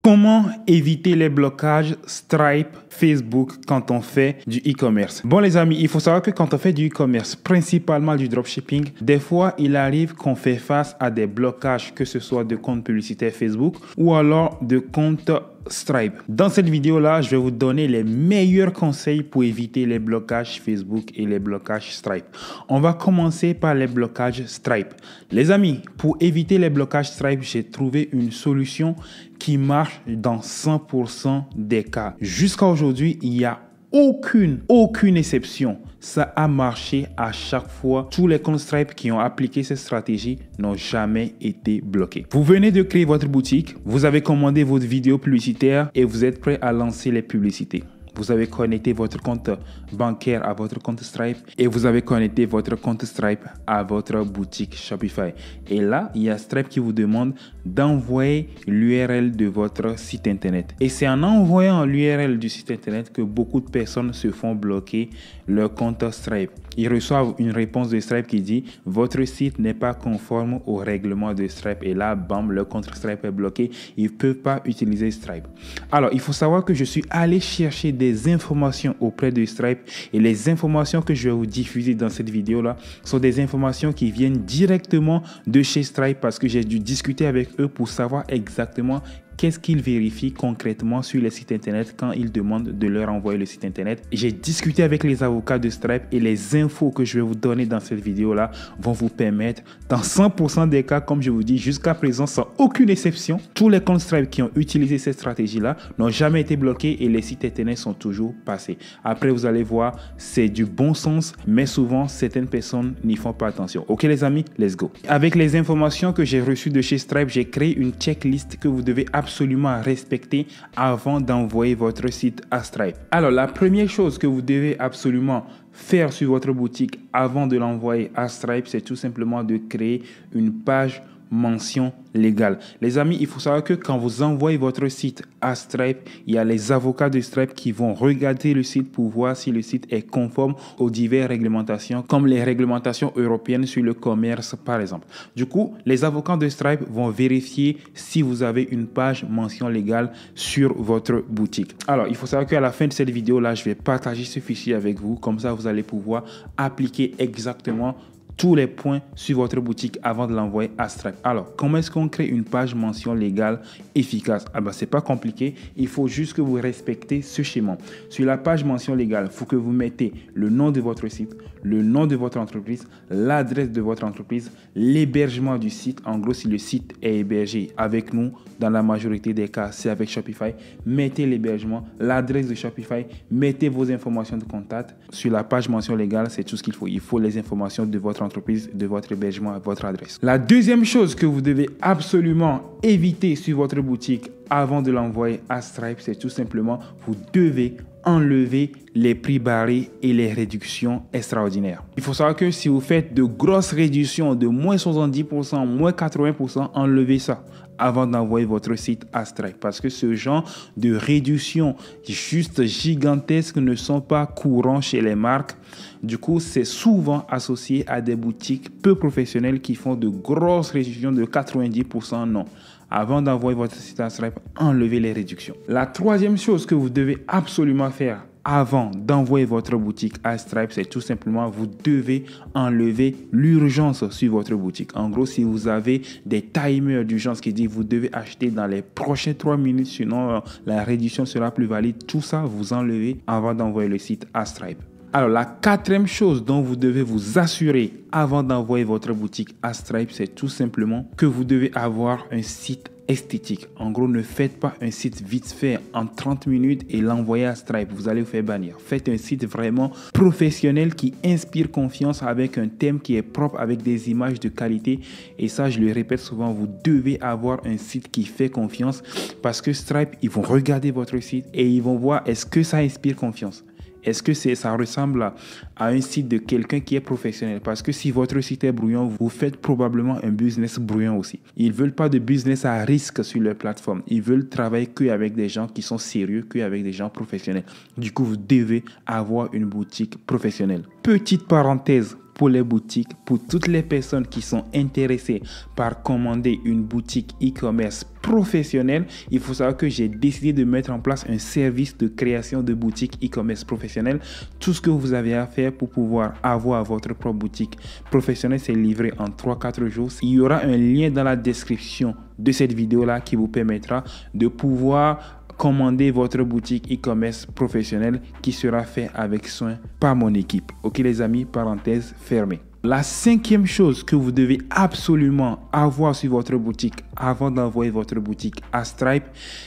Comment éviter les blocages Stripe, Facebook quand on fait du e-commerce? Bon les amis, il faut savoir que quand on fait du e-commerce, principalement du dropshipping, des fois il arrive qu'on fait face à des blocages, que ce soit de comptes publicitaires Facebook ou alors de comptes Stripe. Dans cette vidéo-là, je vais vous donner les meilleurs conseils pour éviter les blocages Facebook et les blocages Stripe. On va commencer par les blocages Stripe. Les amis, pour éviter les blocages Stripe, j'ai trouvé une solution qui marche dans 100% des cas. Jusqu'à aujourd'hui, il n'y a aucune exception. Ça a marché à chaque fois. Tous les comptes Stripe qui ont appliqué cette stratégie n'ont jamais été bloqués. Vous venez de créer votre boutique, vous avez commandé votre vidéo publicitaire et vous êtes prêt à lancer les publicités. Vous avez connecté votre compte bancaire à votre compte Stripe et vous avez connecté votre compte Stripe à votre boutique Shopify. Et là, il y a Stripe qui vous demande d'envoyer l'URL de votre site internet. Et c'est en envoyant l'URL du site internet que beaucoup de personnes se font bloquer leur compte Stripe. Ils reçoivent une réponse de Stripe qui dit « Votre site n'est pas conforme au règlement de Stripe ». Et là, bam, leur compte Stripe est bloqué. Ils ne peuvent pas utiliser Stripe. Alors, il faut savoir que je suis allé chercher des informations auprès de Stripe et les informations que je vais vous diffuser dans cette vidéo-là sont des informations qui viennent directement de chez Stripe parce que j'ai dû discuter avec eux pour savoir exactement qu'est-ce qu'ils vérifient concrètement sur les sites internet quand ils demandent de leur envoyer le site internet. J'ai discuté avec les avocats de Stripe et les infos que je vais vous donner dans cette vidéo-là vont vous permettre, dans 100% des cas, comme je vous dis, jusqu'à présent, sans aucune exception, tous les comptes Stripe qui ont utilisé cette stratégie-là n'ont jamais été bloqués et les sites internet sont toujours passés. Après, vous allez voir, c'est du bon sens, mais souvent, certaines personnes n'y font pas attention. Ok les amis, let's go. Avec les informations que j'ai reçues de chez Stripe, j'ai créé une checklist que vous devez absolument respecter avant d'envoyer votre site à Stripe. Alors, la première chose que vous devez absolument faire sur votre boutique avant de l'envoyer à Stripe, c'est tout simplement de créer une page mention légale. Les amis, il faut savoir que quand vous envoyez votre site à Stripe, il y a les avocats de Stripe qui vont regarder le site pour voir si le site est conforme aux diverses réglementations, comme les réglementations européennes sur le commerce, par exemple. Du coup, les avocats de Stripe vont vérifier si vous avez une page mention légale sur votre boutique. Alors, il faut savoir qu'à la fin de cette vidéo-là, je vais partager ce fichier avec vous. Comme ça, vous allez pouvoir appliquer exactement tous les points sur votre boutique avant de l'envoyer à Stripe. Alors, comment est-ce qu'on crée une page mention légale efficace? C'est pas compliqué. Il faut juste que vous respectez ce schéma. Sur la page mention légale, il faut que vous mettez le nom de votre site, le nom de votre entreprise, l'adresse de votre entreprise, l'hébergement du site. En gros, si le site est hébergé avec nous, dans la majorité des cas, c'est avec Shopify. Mettez l'hébergement, l'adresse de Shopify, mettez vos informations de contact. Sur la page mention légale, c'est tout ce qu'il faut. Il faut les informations de votre entreprise, de votre hébergement et votre adresse. La deuxième chose que vous devez absolument éviter sur votre boutique avant de l'envoyer à Stripe, c'est tout simplement, vous devez enlever les prix barrés et les réductions extraordinaires. Il faut savoir que si vous faites de grosses réductions de moins 70%, moins 80%, enlevez ça avant d'envoyer votre site à Stripe parce que ce genre de réductions juste gigantesques ne sont pas courants chez les marques. Du coup, c'est souvent associé à des boutiques peu professionnelles qui font de grosses réductions de 90%. Non. Avant d'envoyer votre site à Stripe, enlevez les réductions. La troisième chose que vous devez absolument faire avant d'envoyer votre boutique à Stripe, c'est tout simplement, vous devez enlever l'urgence sur votre boutique. En gros, si vous avez des timers d'urgence qui disent vous devez acheter dans les prochaines 3 minutes, sinon la réduction sera plus valide, tout ça, vous enlevez avant d'envoyer le site à Stripe. Alors, la quatrième chose dont vous devez vous assurer avant d'envoyer votre boutique à Stripe, c'est tout simplement que vous devez avoir un site esthétique. En gros, ne faites pas un site vite fait en 30 minutes et l'envoyer à Stripe. Vous allez vous faire bannir. Faites un site vraiment professionnel qui inspire confiance avec un thème qui est propre, avec des images de qualité. Et ça, je le répète souvent, vous devez avoir un site qui fait confiance parce que Stripe, ils vont regarder votre site et ils vont voir est-ce que ça inspire confiance. Est-ce que ça ressemble à un site de quelqu'un qui est professionnel? Parce que si votre site est brouillon, vous faites probablement un business brouillon aussi. Ils ne veulent pas de business à risque sur leur plateforme. Ils veulent travailler qu'avec des gens qui sont sérieux, qu'avec des gens professionnels. Du coup, vous devez avoir une boutique professionnelle. Petite parenthèse pour les boutiques, pour toutes les personnes qui sont intéressées par commander une boutique e-commerce professionnelle. Il faut savoir que j'ai décidé de mettre en place un service de création de boutique e-commerce professionnelle. Tout ce que vous avez à faire pour pouvoir avoir votre propre boutique professionnelle, c'est livré en 3-4 jours. Il y aura un lien dans la description de cette vidéo-là qui vous permettra de pouvoir commander votre boutique e-commerce professionnelle qui sera fait avec soin par mon équipe. Ok les amis, parenthèse fermée. La cinquième chose que vous devez absolument avoir sur votre boutique avant d'envoyer votre boutique à Stripe,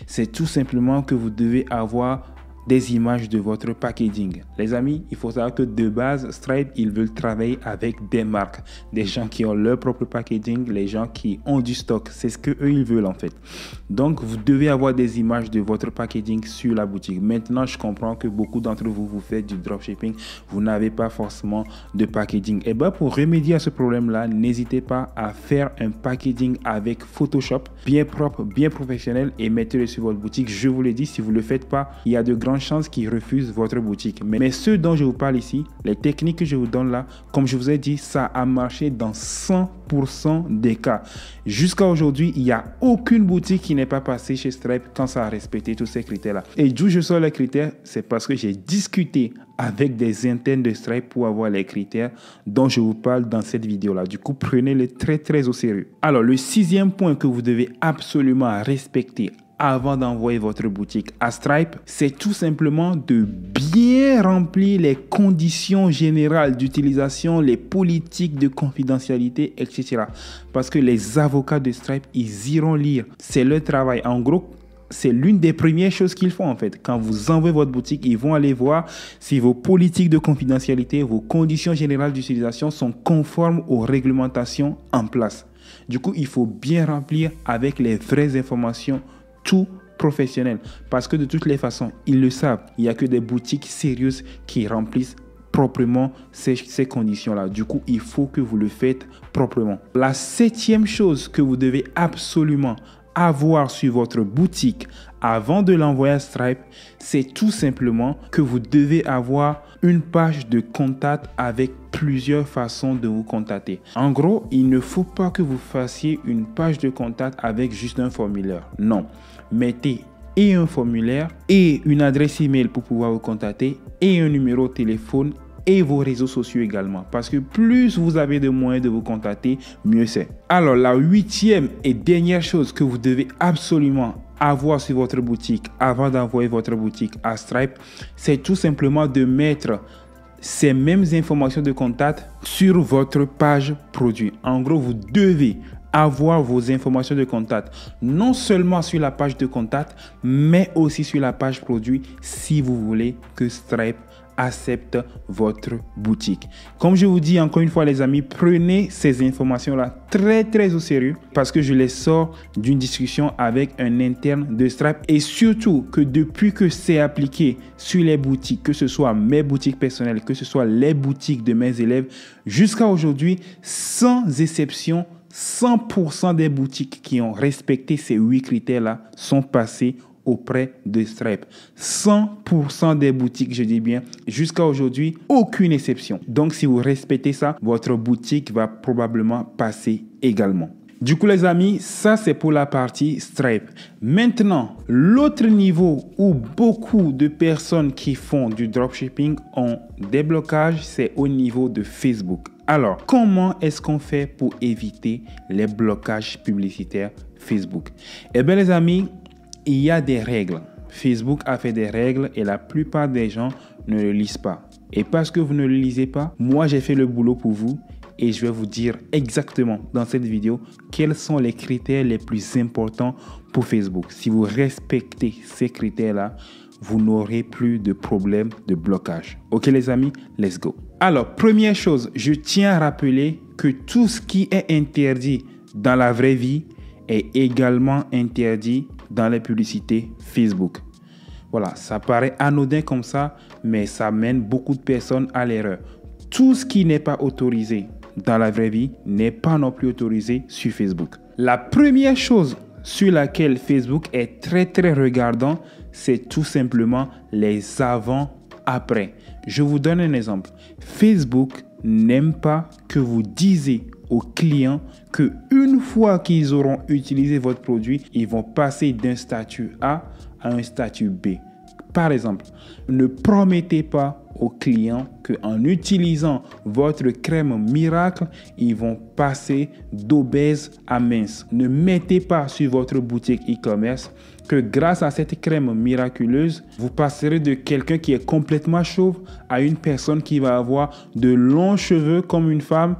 c'est tout simplement que vous devez avoir des images de votre packaging. Les amis, il faut savoir que de base, Stripe, ils veulent travailler avec des marques, des gens qui ont leur propre packaging, les gens qui ont du stock. C'est ce que eux ils veulent en fait. Donc, vous devez avoir des images de votre packaging sur la boutique. Maintenant, je comprends que beaucoup d'entre vous, vous faites du dropshipping, vous n'avez pas forcément de packaging. Et bien, pour remédier à ce problème-là, n'hésitez pas à faire un packaging avec Photoshop, bien propre, bien professionnel et mettez-le sur votre boutique. Je vous l'ai dit, si vous ne le faites pas, il y a de grandes chances qu'ils refusent votre boutique. Mais ce dont je vous parle ici, les techniques que je vous donne là, comme je vous ai dit, ça a marché dans 100% des cas. Jusqu'à aujourd'hui, il n'y a aucune boutique qui n'est pas passée chez Stripe quand ça a respecté tous ces critères-là. Et d'où je sors les critères, c'est parce que j'ai discuté avec des internes de Stripe pour avoir les critères dont je vous parle dans cette vidéo-là. Du coup, prenez-les très au sérieux. Alors, le sixième point que vous devez absolument respecter avant d'envoyer votre boutique à Stripe, c'est tout simplement de bien remplir les conditions générales d'utilisation, les politiques de confidentialité, etc. Parce que les avocats de Stripe, ils iront lire. C'est leur travail. En gros, c'est l'une des premières choses qu'ils font en fait. Quand vous envoyez votre boutique, ils vont aller voir si vos politiques de confidentialité, vos conditions générales d'utilisation sont conformes aux réglementations en place. Du coup, il faut bien remplir avec les vraies informations tout professionnel. Parce que de toutes les façons, ils le savent. Il n'y a que des boutiques sérieuses qui remplissent proprement ces conditions-là. Du coup, il faut que vous le faites proprement. La septième chose que vous devez absolument avoir sur votre boutique avant de l'envoyer à Stripe, c'est tout simplement que vous devez avoir une page de contact avec plusieurs façons de vous contacter. En gros, il ne faut pas que vous fassiez une page de contact avec juste un formulaire. Non. Mettez et un formulaire et une adresse email pour pouvoir vous contacter et un numéro de téléphone et vos réseaux sociaux également. Parce que plus vous avez de moyens de vous contacter, mieux c'est. Alors, la huitième et dernière chose que vous devez absolument avoir sur votre boutique avant d'envoyer votre boutique à Stripe, c'est tout simplement de mettre ces mêmes informations de contact sur votre page produit. En gros, vous devez avoir vos informations de contact non seulement sur la page de contact, mais aussi sur la page produit si vous voulez que Stripe accepte votre boutique. Comme je vous dis encore une fois les amis, prenez ces informations-là très au sérieux parce que je les sors d'une discussion avec un interne de Stripe et surtout que depuis que c'est appliqué sur les boutiques, que ce soit mes boutiques personnelles, que ce soit les boutiques de mes élèves, jusqu'à aujourd'hui, sans exception, 100% des boutiques qui ont respecté ces 8 critères-là sont passées auprès de Stripe. 100% des boutiques, je dis bien, jusqu'à aujourd'hui, aucune exception. Donc, si vous respectez ça, votre boutique va probablement passer également. Du coup, les amis, ça, c'est pour la partie Stripe. Maintenant, l'autre niveau où beaucoup de personnes qui font du dropshipping ont des blocages, c'est au niveau de Facebook. Alors, comment est-ce qu'on fait pour éviter les blocages publicitaires Facebook? Eh bien, les amis, il y a des règles. Facebook a fait des règles et la plupart des gens ne le lisent pas. Et parce que vous ne le lisez pas, moi, j'ai fait le boulot pour vous. Et je vais vous dire exactement dans cette vidéo quels sont les critères les plus importants pour Facebook. Si vous respectez ces critères-là, vous n'aurez plus de problème de blocage. Ok les amis, let's go. Alors, première chose, je tiens à rappeler que tout ce qui est interdit dans la vraie vie est également interdit dans les publicités Facebook. Voilà, ça paraît anodin comme ça, mais ça mène beaucoup de personnes à l'erreur. Tout ce qui n'est pas autorisé dans la vraie vie n'est pas non plus autorisé sur Facebook. La première chose sur laquelle Facebook est très regardant, c'est tout simplement les avant-après. Je vous donne un exemple. Facebook n'aime pas que vous disiez aux clients que une fois qu'ils auront utilisé votre produit, ils vont passer d'un statut A à un statut B. Par exemple, ne promettez pas aux clients qu'en utilisant votre crème miracle, ils vont passer d'obèse à mince. Ne mettez pas sur votre boutique e-commerce que grâce à cette crème miraculeuse, vous passerez de quelqu'un qui est complètement chauve à une personne qui va avoir de longs cheveux comme une femme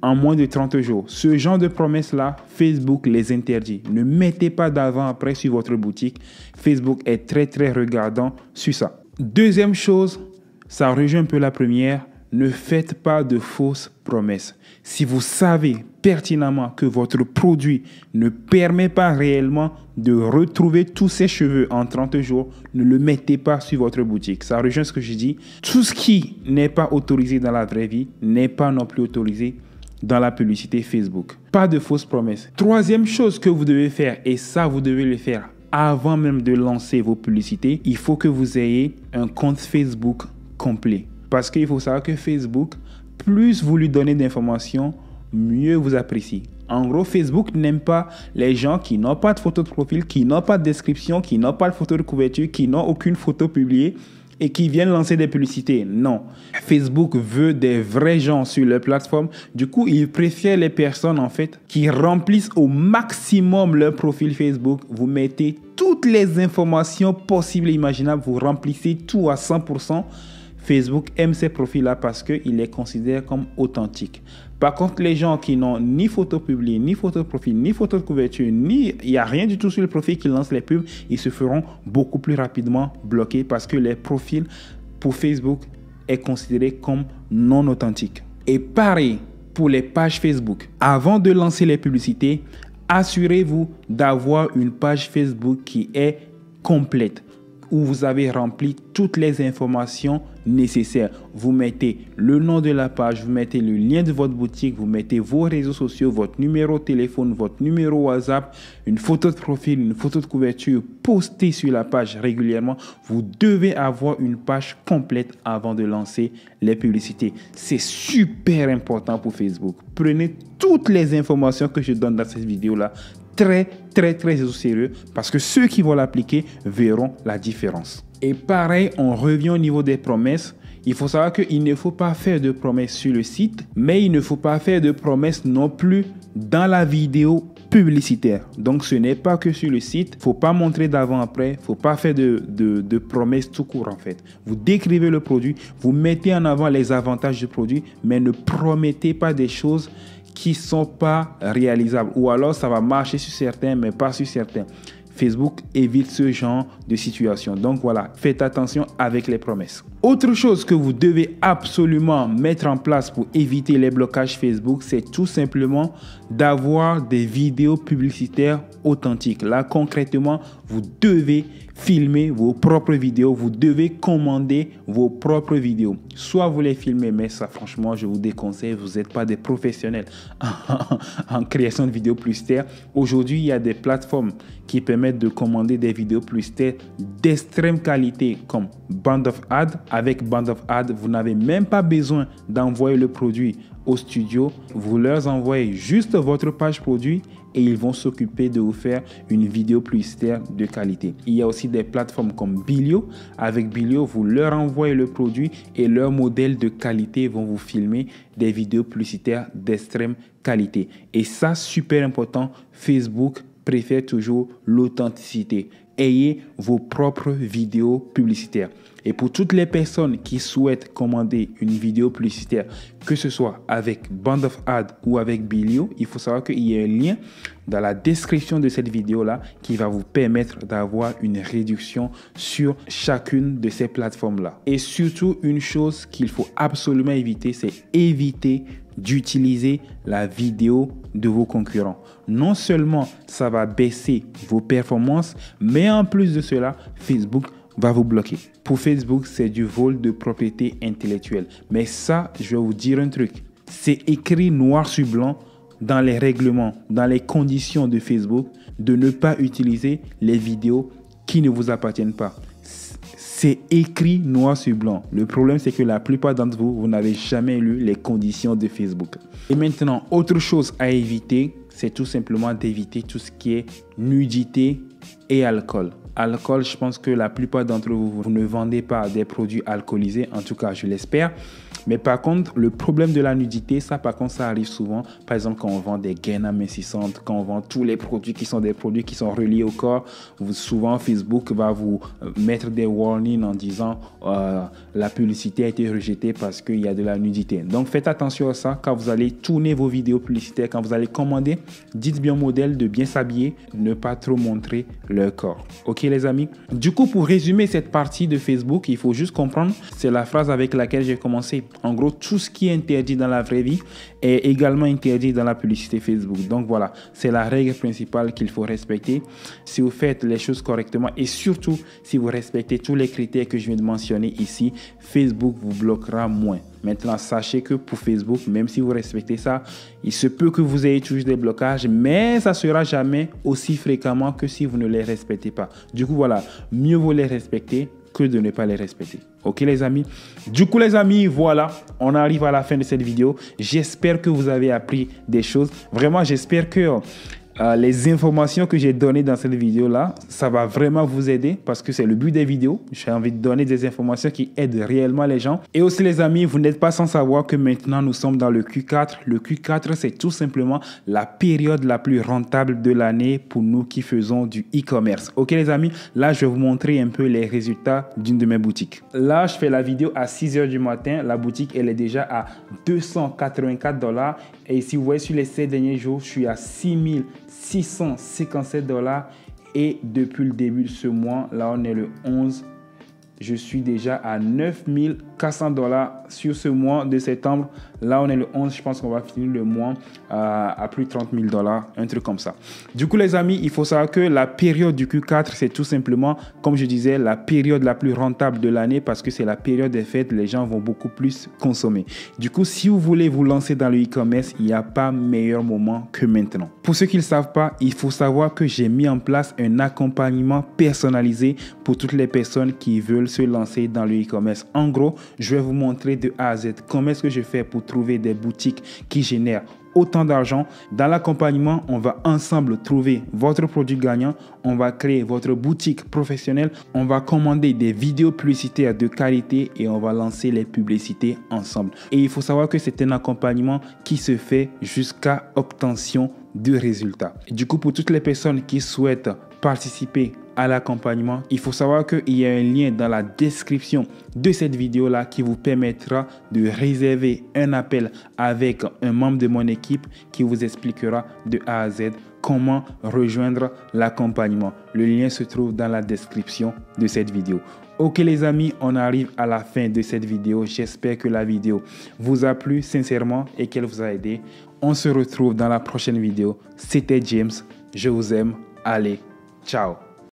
en moins de 30 jours. Ce genre de promesses-là, Facebook les interdit. Ne mettez pas d'avant-après sur votre boutique. Facebook est très regardant sur ça. Deuxième chose, ça rejoint un peu la première, ne faites pas de fausses promesses. Si vous savez pertinemment que votre produit ne permet pas réellement de retrouver tous ces cheveux en 30 jours, ne le mettez pas sur votre boutique. Ça rejoint ce que je dis. Tout ce qui n'est pas autorisé dans la vraie vie n'est pas non plus autorisé dans la publicité Facebook. Pas de fausses promesses. Troisième chose que vous devez faire, et ça vous devez le faire avant même de lancer vos publicités, il faut que vous ayez un compte Facebook complet. Parce qu'il faut savoir que Facebook, plus vous lui donnez d'informations, mieux vous apprécie. En gros, Facebook n'aime pas les gens qui n'ont pas de photo de profil, qui n'ont pas de description, qui n'ont pas de photo de couverture, qui n'ont aucune photo publiée et qui viennent lancer des publicités. Non. Facebook veut des vrais gens sur leur plateforme. Du coup, il préfère les personnes, en fait, qui remplissent au maximum leur profil Facebook. Vous mettez toutes les informations possibles et imaginables. Vous remplissez tout à 100%. Facebook aime ces profils-là parce qu'il les considère comme authentiques. Par contre, les gens qui n'ont ni photo publiée, ni photo de profil, ni photo de couverture, il n'y a rien du tout sur le profil qui lance les pubs, ils se feront beaucoup plus rapidement bloquer parce que les profils pour Facebook est considéré comme non authentiques. Et pareil pour les pages Facebook. Avant de lancer les publicités, assurez-vous d'avoir une page Facebook qui est complète, où vous avez rempli toutes les informations nécessaires. Vous mettez le nom de la page, vous mettez le lien de votre boutique, vous mettez vos réseaux sociaux, votre numéro de téléphone, votre numéro WhatsApp, une photo de profil, une photo de couverture postée sur la page régulièrement. Vous devez avoir une page complète avant de lancer les publicités. C'est super important pour Facebook. Prenez toutes les informations que je donne dans cette vidéo-là très au sérieux parce que ceux qui vont l'appliquer verront la différence. Et pareil, on revient au niveau des promesses. Il faut savoir qu'il ne faut pas faire de promesses sur le site, mais il ne faut pas faire de promesses non plus dans la vidéo publicitaire. Donc ce n'est pas que sur le site, il ne faut pas montrer d'avant-après, il ne faut pas faire de promesses tout court en fait. Vous décrivez le produit, vous mettez en avant les avantages du produit, mais ne promettez pas des choses qui ne sont pas réalisables. Ou alors, ça va marcher sur certains, mais pas sur certains. Facebook évite ce genre de situation. Donc voilà, faites attention avec les promesses. Autre chose que vous devez absolument mettre en place pour éviter les blocages Facebook, c'est tout simplement d'avoir des vidéos publicitaires authentiques. Là, concrètement, vous devez filmer vos propres vidéos. Vous devez commander vos propres vidéos. Soit vous les filmez, mais ça, franchement, je vous déconseille. Vous n'êtes pas des professionnels en création de vidéos publicitaires. Aujourd'hui, il y a des plateformes qui permettent de commander des vidéos publicitaires d'extrême qualité comme Band of Ad. Avec Band of Ad, vous n'avez même pas besoin d'envoyer le produit au studio. Vous leur envoyez juste votre page produit et ils vont s'occuper de vous faire une vidéo publicitaire de qualité. Il y a aussi des plateformes comme Bilio. Avec Bilio, vous leur envoyez le produit et leurs modèles de qualité vont vous filmer des vidéos publicitaires d'extrême qualité. Et ça, super important, Facebook préfère toujours l'authenticité. Ayez vos propres vidéos publicitaires. Et pour toutes les personnes qui souhaitent commander une vidéo publicitaire, que ce soit avec Band of Ad ou avec Bilio, il faut savoir qu'il y a un lien dans la description de cette vidéo-là qui va vous permettre d'avoir une réduction sur chacune de ces plateformes-là. Et surtout, une chose qu'il faut absolument éviter, c'est éviter d'utiliser la vidéo de vos concurrents. Non seulement ça va baisser vos performances, mais en plus de cela, Facebook va vous bloquer. Pour Facebook, c'est du vol de propriété intellectuelle. Mais ça, je vais vous dire un truc. C'est écrit noir sur blanc dans les règlements, dans les conditions de Facebook, de ne pas utiliser les vidéos qui ne vous appartiennent pas. C'est écrit noir sur blanc. Le problème, c'est que la plupart d'entre vous, vous n'avez jamais lu les conditions de Facebook. Et maintenant, autre chose à éviter, c'est tout simplement d'éviter tout ce qui est nudité et alcool. Alcool, je pense que la plupart d'entre vous, vous ne vendez pas des produits alcoolisés, en tout cas, je l'espère. Mais par contre, le problème de la nudité, ça par contre, ça arrive souvent. Par exemple, quand on vend des gaines amincissantes, quand on vend tous les produits qui sont des produits qui sont reliés au corps, souvent Facebook va vous mettre des warnings en disant la publicité a été rejetée parce qu'il y a de la nudité. Donc faites attention à ça quand vous allez tourner vos vidéos publicitaires, quand vous allez commander, dites bien au modèle de bien s'habiller, ne pas trop montrer leur corps. Ok les amis? Du coup, pour résumer cette partie de Facebook, il faut juste comprendre, c'est la phrase avec laquelle j'ai commencé. En gros, tout ce qui est interdit dans la vraie vie est également interdit dans la publicité Facebook. Donc voilà, c'est la règle principale qu'il faut respecter. Si vous faites les choses correctement et surtout si vous respectez tous les critères que je viens de mentionner ici, Facebook vous bloquera moins. Maintenant, sachez que pour Facebook, même si vous respectez ça, il se peut que vous ayez toujours des blocages, mais ça ne sera jamais aussi fréquemment que si vous ne les respectez pas. Du coup, voilà, mieux vaut les respecter que de ne pas les respecter. Ok les amis? Du coup les amis, voilà, on arrive à la fin de cette vidéo. J'espère que vous avez appris des choses. Vraiment, j'espère que les informations que j'ai données dans cette vidéo-là, ça va vraiment vous aider parce que c'est le but des vidéos. J'ai envie de donner des informations qui aident réellement les gens. Et aussi les amis, vous n'êtes pas sans savoir que maintenant nous sommes dans le Q4. Le Q4, c'est tout simplement la période la plus rentable de l'année pour nous qui faisons du e-commerce. Ok les amis, là je vais vous montrer un peu les résultats d'une de mes boutiques. Là, je fais la vidéo à 6 h du matin. La boutique, elle est déjà à 284 $. Et si vous voyez sur les 7 derniers jours, je suis à 657 $. Et depuis le début de ce mois, là on est le 11, je suis déjà à 9400 $ sur ce mois de septembre. Là, on est le 11. Je pense qu'on va finir le mois à plus de 30 000 $, un truc comme ça. Du coup, les amis, il faut savoir que la période du Q4, c'est tout simplement, comme je disais, la période la plus rentable de l'année parce que c'est la période des fêtes. Les gens vont beaucoup plus consommer. Du coup, si vous voulez vous lancer dans le e-commerce, il n'y a pas meilleur moment que maintenant. Pour ceux qui ne le savent pas, il faut savoir que j'ai mis en place un accompagnement personnalisé pour toutes les personnes qui veulent se lancer dans le e-commerce. En gros, je vais vous montrer de A à Z comment est-ce que je fais pour trouver des boutiques qui génèrent autant d'argent. Dans l'accompagnement, on va ensemble trouver votre produit gagnant, on va créer votre boutique professionnelle, on va commander des vidéos publicitaires de qualité et on va lancer les publicités ensemble. Et il faut savoir que c'est un accompagnement qui se fait jusqu'à obtention de résultats. Du coup, pour toutes les personnes qui souhaitent participer à l'accompagnement, il faut savoir qu'il y a un lien dans la description de cette vidéo là qui vous permettra de réserver un appel avec un membre de mon équipe qui vous expliquera de A à Z comment rejoindre l'accompagnement. Le lien se trouve dans la description de cette vidéo. Ok les amis, on arrive à la fin de cette vidéo. J'espère que la vidéo vous a plu sincèrement et qu'elle vous a aidé. On se retrouve dans la prochaine vidéo. C'était James, je vous aime. Allez, ciao.